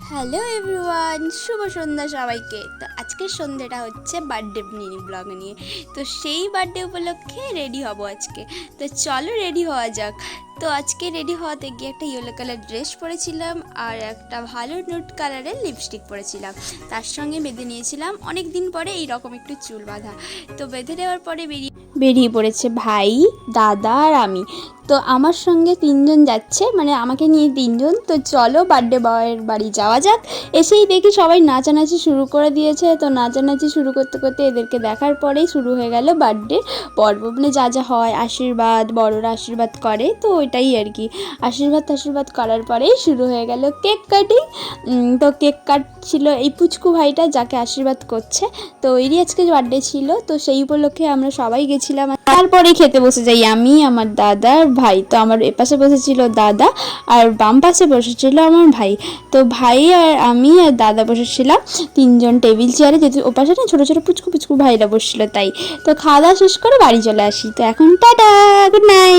Hello everyone, শুভ সন্ধ্যা সবাইকে। তো আজকের সন্ধ্যাটা হচ্ছে বার্থডে মিনি ব্লগ নিয়ে। তো সেই বার্থডে উপলক্ষে রেডি হব আজকে। তো চলো রেডি হওয়া যাক। তো আজকে রেডি হওয়াতে গিয়ে একটা ইয়েলো কালার ড্রেস পরেছিলাম আর একটা ভালো নুড কালারের লিপস্টিক পরেছিলাম। তার সঙ্গে বেঁধে নিয়েছিলাম অনেক দিন পরে এইরকম একটু চুল বাঁধা। তো বেঁধে দেওয়ার পরে বেরিয়ে পড়েছে ভাই, দাদা আর আমি। তো আমার সঙ্গে তিনজন যাচ্ছে, মানে আমাকে নিয়ে তিনজন। তো চলো বার্থডে বয়ের বাড়ি যাওয়া যাক। এসেই দেখি সবাই নাচানাচি শুরু করে দিয়েছে। তো নাচানাচি শুরু করতে করতে এদেরকে দেখার পরেই শুরু হয়ে গেল বার্থডে পর্ব। মানে যা যা হয়, আশীর্বাদ, বড়রা আশীর্বাদ করে, তো ওইটাই আর কি। আশীর্বাদ করার পরেই শুরু হয়ে গেল কেক কাটিং। তো কেক কাটছিল এই পুচকু ভাইটা, যাকে আশীর্বাদ করছে। তো এরই আজকে বার্থডে ছিল, তো সেই উপলক্ষে আমরা সবাই গেছিলাম। তারপরে খেতে বসে যাই আমি, আমার দাদা আর ভাই। তো আমার এপাশে বসেছিল দাদা আর বাম পাশে বসেছিল আমার ভাই। তো ভাই আর আমি আর দাদা বসেছিলাম তিনজন টেবিল চেয়ারে, যেহেতু ওপাশে না ছোটো ছোটো পুচকু পুচকু ভাইরা বসছিল তাই। তো খাওয়া দাওয়া শেষ করে বাড়ি চলে আসি। তো এখন টাটা, গুড নাইট।